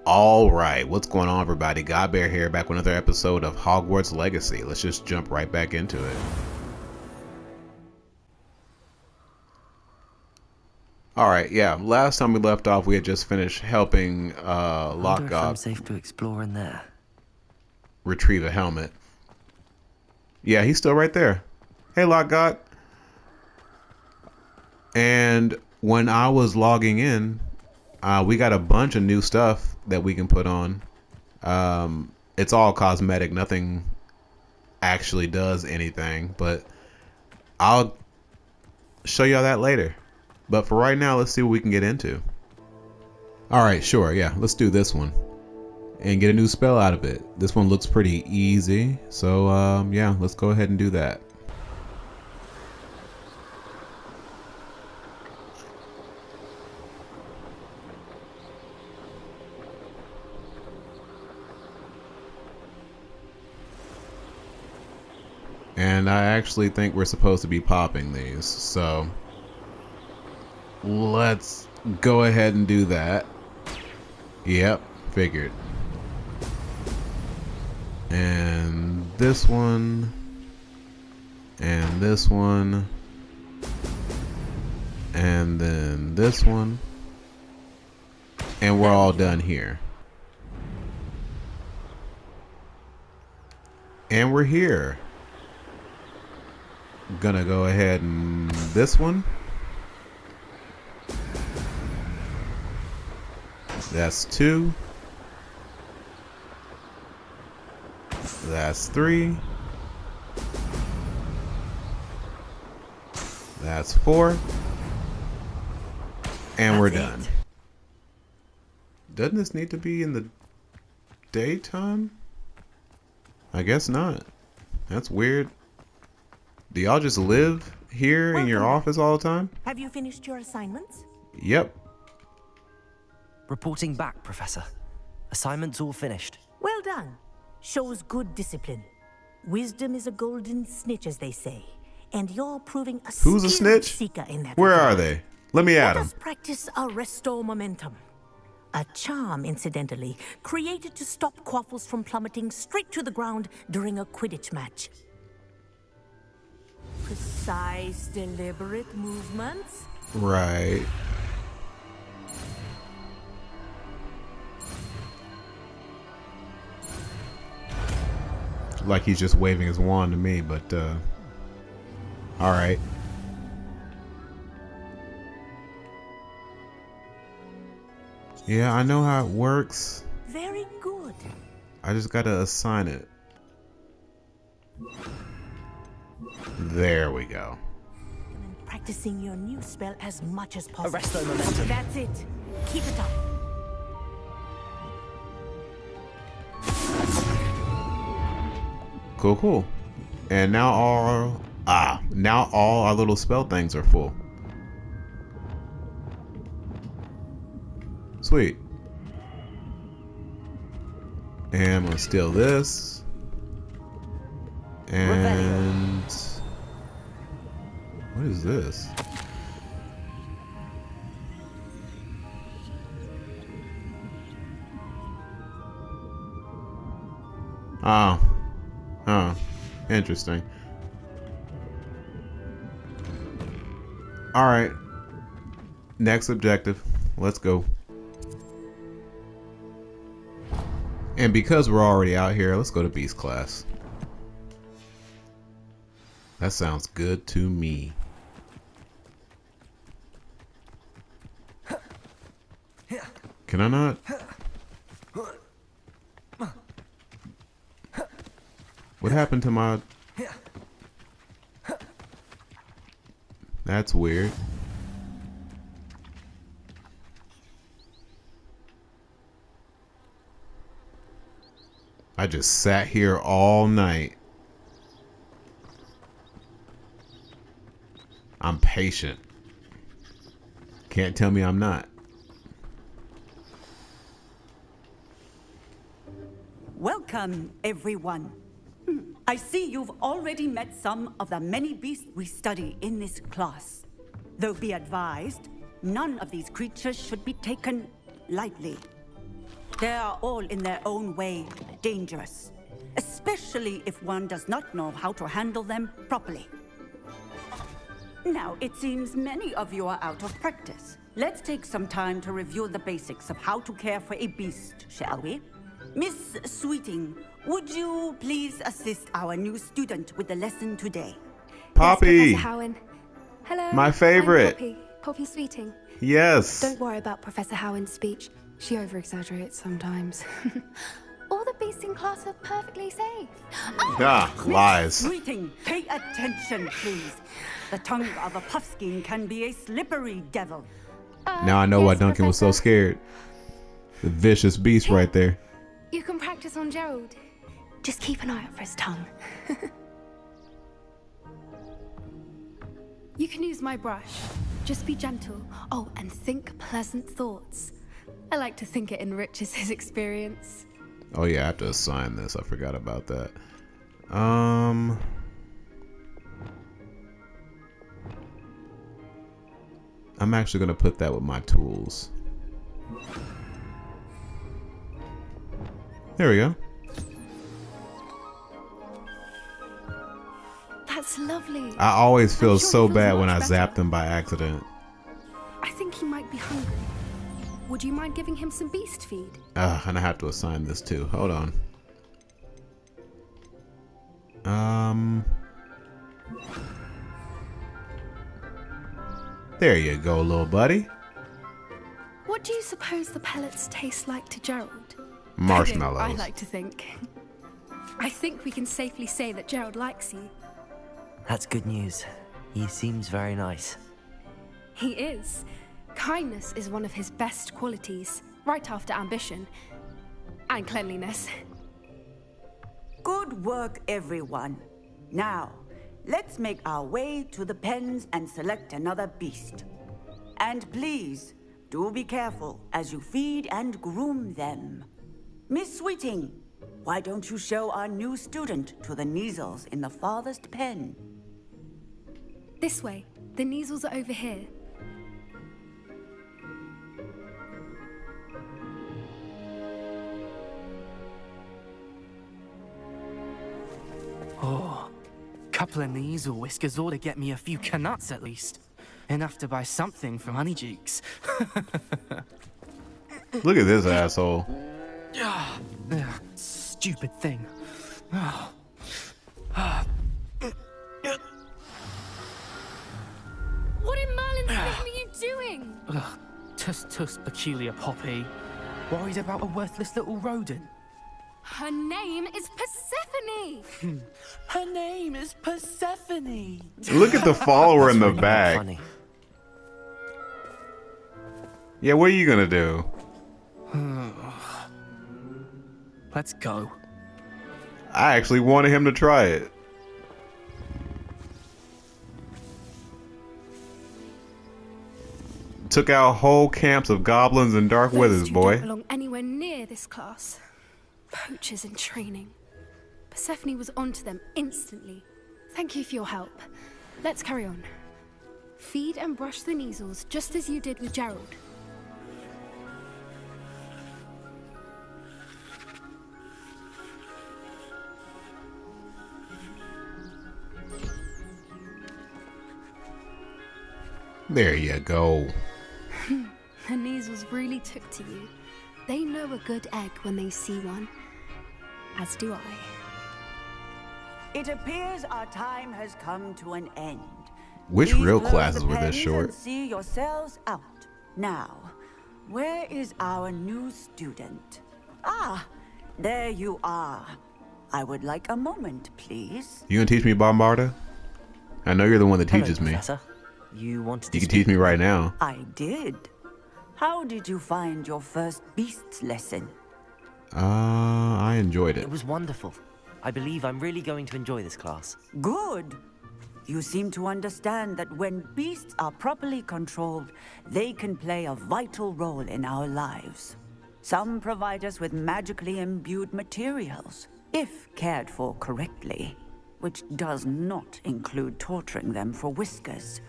All right, what's going on, everybody? Godbear here, back with another episode of Hogwarts Legacy. Let's just jump right back into it. All right, yeah. Last time we left off, we had just finished helping I wonder if I'm Lockhart safe to explore in there. retrieve a helmet. Yeah, he's still right there. Hey, Lockhart. And when I was logging in, we got a bunch of new stuff that we can put on. It's all cosmetic. Nothing actually does anything, but I'll show y'all that later. But for right now, let's see what we can get into. All right, sure. Yeah, let's do this one and get a new spell out of it. This one looks pretty easy. So, yeah, let's go ahead and do that. And I actually think we're supposed to be popping these, so let's go ahead and do that. Yep, figured. And this one, and this one, and then this one, and we're all done here. And we're here. Gonna go ahead and this one. That's 2. That's 3. That's 4. And we're done. Doesn't this need to be in the daytime? I guess not. That's weird. Do y'all just live here in your office all the time? Have you finished your assignments? Yep. Reporting back, Professor. Assignments all finished. Well done. Shows good discipline. Wisdom is a golden snitch, as they say. And you're proving a Who's a skilled snitch? seeker in that Where regard. are they? Let me at Let them. us practice a restore momentum. A charm, incidentally, created to stop quaffles from plummeting straight to the ground during a Quidditch match. Precise, deliberate movements. Right. Like he's just waving his wand to me, but all right. Yeah, I know how it works. Very good. I just gotta assign it. There we go. And practicing your new spell as much as possible. Arresto momentum. That's it. Keep it up. Cool, cool. And now all our little spell things are full. Sweet. And I'm gonna steal this. And what is this? Oh, interesting. All right, next objective. Let's go. And because we're already out here, let's go to Beast class. That sounds good to me. Can I not? What happened to my... That's weird. I just sat here all night. I'm patient. Can't tell me I'm not. Welcome, everyone. I see you've already met some of the many beasts we study in this class. Though be advised, none of these creatures should be taken lightly. They are all in their own way dangerous, especially if one does not know how to handle them properly. Now, it seems many of you are out of practice. Let's take some time to review the basics of how to care for a beast, shall we? Miss Sweeting, would you please assist our new student with the lesson today? Poppy! Yes, Professor Howen. Hello. My favorite. I'm Poppy Sweeting. Yes. Don't worry about Professor Howen's speech. She over-exaggerates sometimes. All the beasts in class are perfectly safe. Ah, lies. Sweeting, pay attention, please. The tongue of a puffskein can be a slippery devil. Now I know why yes, Duncan was so Professor. scared. The vicious beast right there. You can practice on Gerald. Just keep an eye out for his tongue. You can use my brush. Just be gentle. Oh, and think pleasant thoughts. I like to think it enriches his experience. Oh yeah, I have to assign this. I forgot about that. I'm actually gonna put that with my tools. There we go. That's lovely. I always feel I'm sure so he feels bad when I much better. zap them by accident. I think he might be hungry. Would you mind giving him some beast feed? And I have to assign this too. Hold on. There you go, little buddy. What do you suppose the pellets taste like to Gerald? Marshmallows. I like to think. I think we can safely say that Gerald likes you. That's good news. He seems very nice. He is. Kindness is one of his best qualities, right after ambition. And cleanliness. Good work, everyone. Now, let's make our way to the pens and select another beast. And please, do be careful as you feed and groom them. Miss Sweeting, why don't you show our new student to the Neasels in the farthest pen? This way. The Neasels are over here. Oh, couple of Neasel whiskers ought to get me a few canuts at least. Enough to buy something from Honeydukes. Look at this asshole. Stupid thing. What in Merlin's name are you doing? Tuss peculiar Poppy. Worried about a worthless little rodent. Her name is Persephone! Her name is Persephone. Look at the follower in the Really back. funny. Yeah, what are you gonna do? Let's go. I actually wanted him to try it. Took out whole camps of goblins and dark withers, Those two boy. don't belong anywhere near this class. Poachers in training. Persephone was onto them instantly. Thank you for your help. Let's carry on. Feed and brush the Neasels just as you did with Gerald. There you go. The Neasels really took to you. They know a good egg when they see one. As do I. It appears our time has come to an end. Which Please real close classes the were this pens short? and see yourselves out. Now, where is our new student? Ah, there you are. I would like a moment, please. You gonna teach me Bombarda? I know you're the one that Hello, teaches me. Professor. You wanted to You can speak teach me with right now. I did. How did you find your first beasts lesson? I enjoyed it. It was wonderful. I believe I'm really going to enjoy this class. Good. You seem to understand that when beasts are properly controlled, they can play a vital role in our lives. Some provide us with magically imbued materials, if cared for correctly, which does not include torturing them for whiskers.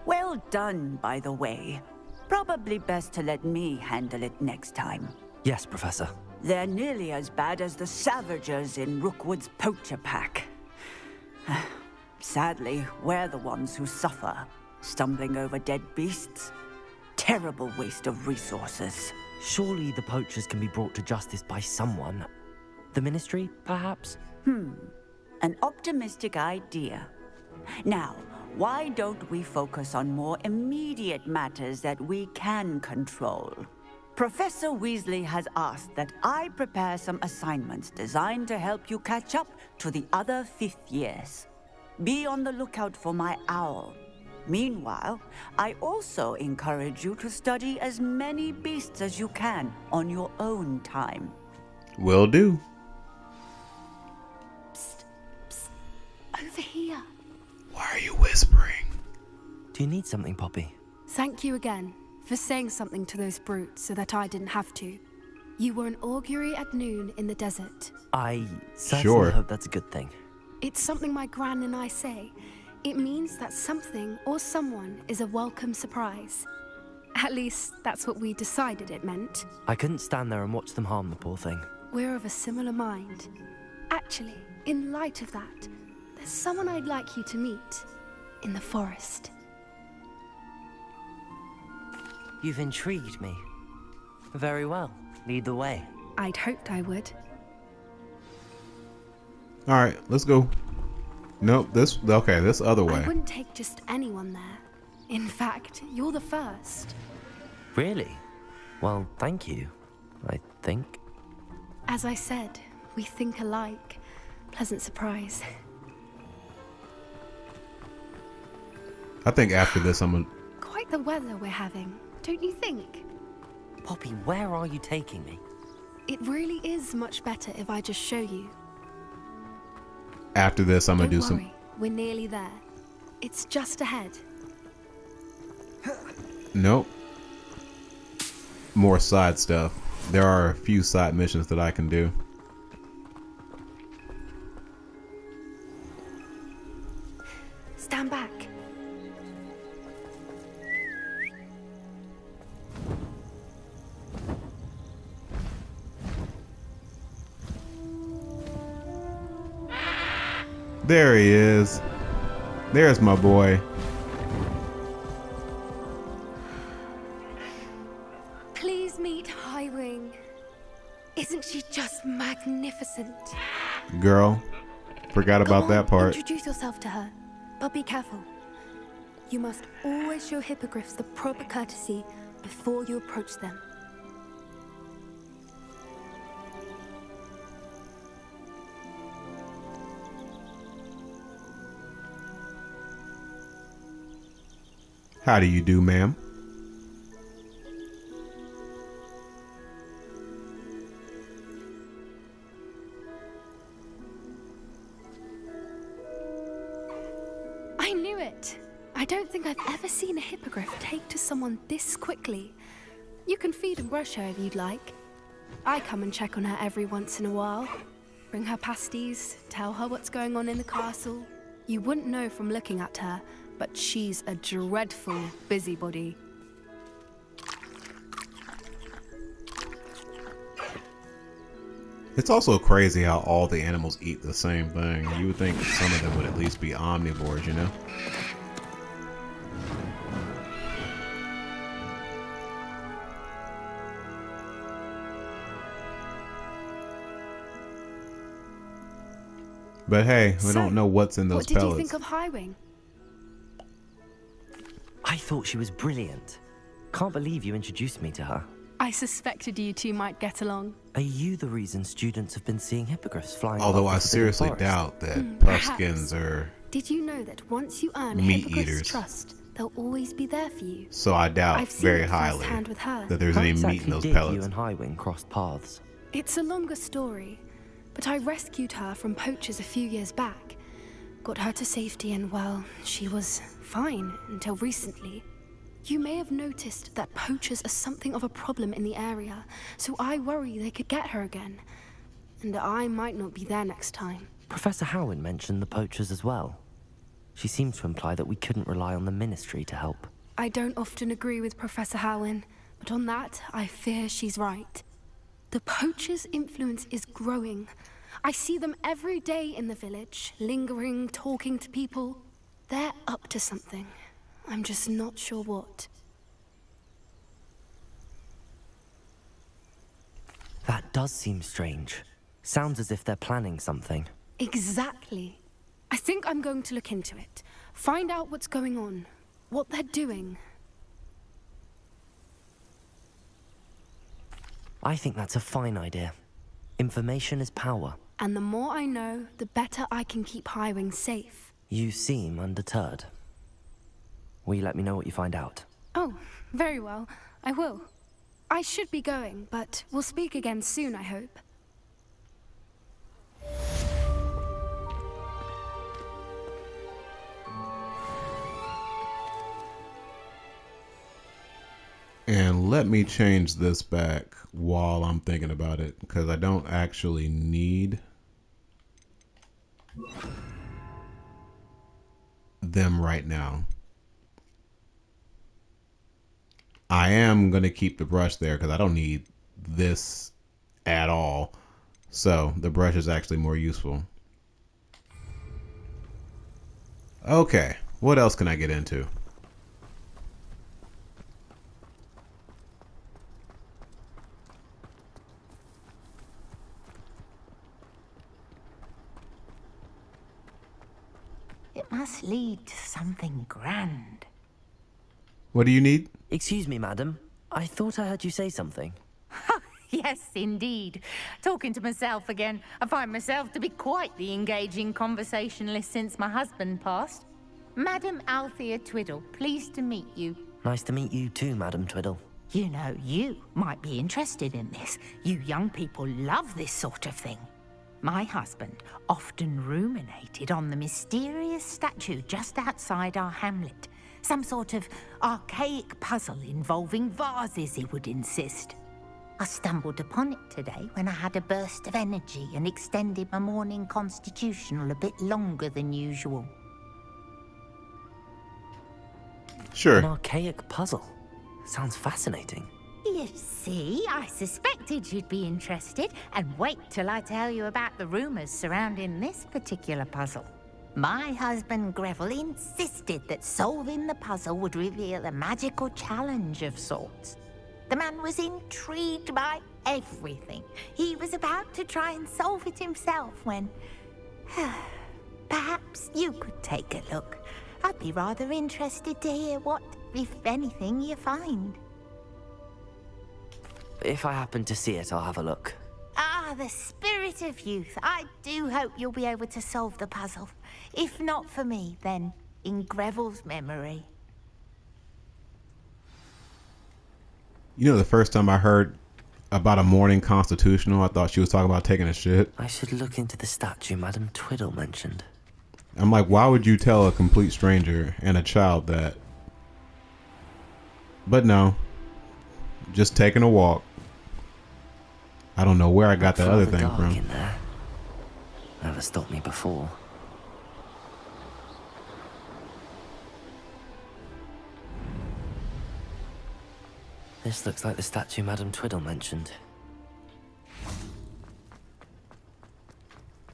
Well done, by the way. Probably best to let me handle it next time. Yes, Professor. They're nearly as bad as the Savagers in Rookwood's poacher pack. Sadly, we're the ones who suffer, stumbling over dead beasts. Terrible waste of resources. Surely the poachers can be brought to justice by someone. The Ministry, perhaps? An optimistic idea. Now, why don't we focus on more immediate matters that we can control? Professor Weasley has asked that I prepare some assignments designed to help you catch up to the other 5th years. Be on the lookout for my owl. Meanwhile, I also encourage you to study as many beasts as you can on your own time. Will do. Over here. Why are you whispering? Do you need something, Poppy? Thank you again for saying something to those brutes so that I didn't have to. You were an augury at noon in the desert. I certainly Sure. hope that's a good thing. It's something my gran and I say. It means that something or someone is a welcome surprise. At least, that's what we decided it meant. I couldn't stand there and watch them harm the poor thing. We're of a similar mind. Actually, in light of that, there's someone I'd like you to meet in the forest. You've intrigued me. Very well. Lead the way. I'd hoped I would. All right, let's go. Nope, this other way. I wouldn't take just anyone there. In fact, you're the first. Really? Well, thank you, I think. As I said, we think alike. Pleasant surprise. I think after this, I'm gonna. Quite the weather we're having, don't you think? Poppy, where are you taking me? It really is much better if I just show you. After this, I'm gonna Don't do some. worry, we're nearly there. It's just ahead. Nope. More side stuff. There are a few side missions that I can do. Stand back. There he is. There's my boy. Please meet Highwing. Isn't she just magnificent? Girl. Forgot Go about on, that part. Introduce yourself to her, but be careful. You must always show hippogriffs the proper courtesy before you approach them. How do you do, ma'am? I knew it. I don't think I've ever seen a hippogriff take to someone this quickly. You can feed and brush her if you'd like. I come and check on her every once in a while. Bring her pasties, tell her what's going on in the castle. You wouldn't know from looking at her, but she's a dreadful busybody. It's also crazy how all the animals eat the same thing. You would think some of them would at least be omnivores, you know? But hey, we don't know what's in those what did pellets. you think of Highwing? I thought she was brilliant. Can't believe you introduced me to her. I suspected you two might get along. Are you the reason students have been seeing hippogriffs flying Although above I the forbidden seriously forest? doubt that perhaps. puffskins are, Did you know that once you earn a Meat hippogriff's eaters. trust, they'll always be there for you? so I doubt I've seen very it highly firsthand with her. that there's How any exactly meat in those did pellets. you and Highwing crossed paths? It's a longer story, but I rescued her from poachers a few years back. Got her to safety and, well, she was fine until recently. You may have noticed that poachers are something of a problem in the area, so I worry they could get her again. And I might not be there next time. Professor Howin mentioned the poachers as well. She seems to imply that we couldn't rely on the Ministry to help. I don't often agree with Professor Howin, but on that, I fear she's right. The poachers' influence is growing. I see them every day in the village, lingering, talking to people. They're up to something. I'm just not sure what. That does seem strange. Sounds as if they're planning something. Exactly. I think I'm going to look into it. Find out what's going on. What they're doing. I think that's a fine idea. Information is power. And the more I know, the better I can keep Highwing safe. You seem undeterred. Will you let me know what you find out? Oh, very well. I will. I should be going, but we'll speak again soon, I hope. And let me change this back while I'm thinking about it, because I don't actually need them right now. I am going to keep the brush there because I don't need this at all. So the brush is actually more useful. Okay, what else can I get into? It must lead to something grand. What do you need? Excuse me, madam. I thought I heard you say something. Yes, indeed. Talking to myself again. I find myself to be quite the engaging conversationalist since my husband passed. Madam Althea Twiddle, pleased to meet you. Nice to meet you too, Madam Twiddle. You know, you might be interested in this. You young people love this sort of thing. My husband often ruminated on the mysterious statue just outside our hamlet. Some sort of archaic puzzle involving vases, he would insist. I stumbled upon it today when I had a burst of energy and extended my morning constitutional a bit longer than usual. Sure. An archaic puzzle. Sounds fascinating. You see, I suspected you'd be interested, and wait till I tell you about the rumours surrounding this particular puzzle. My husband Greville insisted that solving the puzzle would reveal a magical challenge of sorts. The man was intrigued by everything. He was about to try and solve it himself when... Perhaps you could take a look. I'd be rather interested to hear what, if anything, you find. If I happen to see it, I'll have a look. Ah, the spirit of youth. I do hope you'll be able to solve the puzzle. If not for me, then in Greville's memory. You know, the first time I heard about a morning constitutional, I thought she was talking about taking a shit. I should look into the statue Madam Twiddle mentioned. I'm like, why would you tell a complete stranger and a child that? But no, just taking a walk. I don't know where I got that other thing dark from. In there. Never stopped me before. This looks like the statue Madam Twiddle mentioned.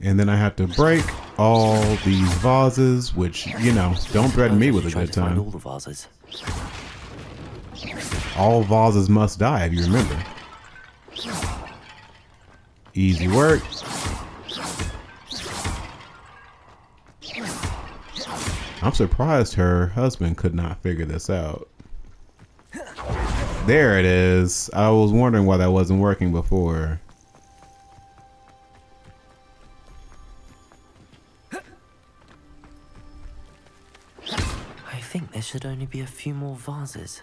And then I have to break all these vases, which, you know, don't threaten me with a Try good to find all time. the vases. All vases must die, if you remember. Easy work. I'm surprised her husband could not figure this out. There it is. I was wondering why that wasn't working before. I think there should only be a few more vases.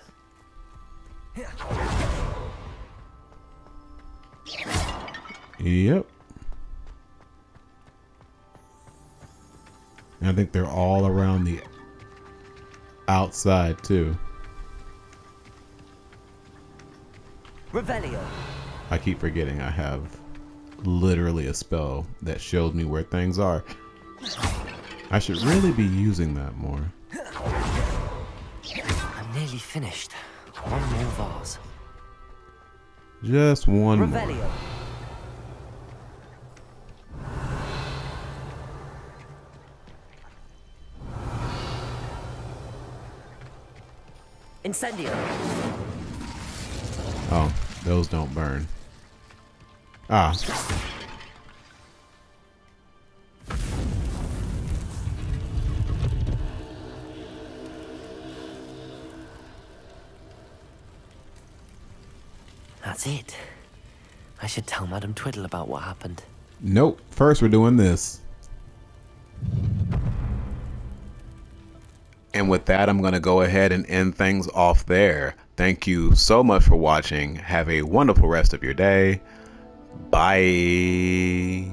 Yep. And I think they're all around the outside too. Revelio. I keep forgetting I have literally a spell that shows me where things are. I should really be using that more. I'm Nearly finished. One more vase. Just one more. Revelio. Incendio. Oh, those don't burn. Ah. That's it. I should tell Madame Twiddle about what happened. Nope. First, we're doing this. And with that, I'm going to go ahead and end things off there. Thank you so much for watching. Have a wonderful rest of your day. Bye.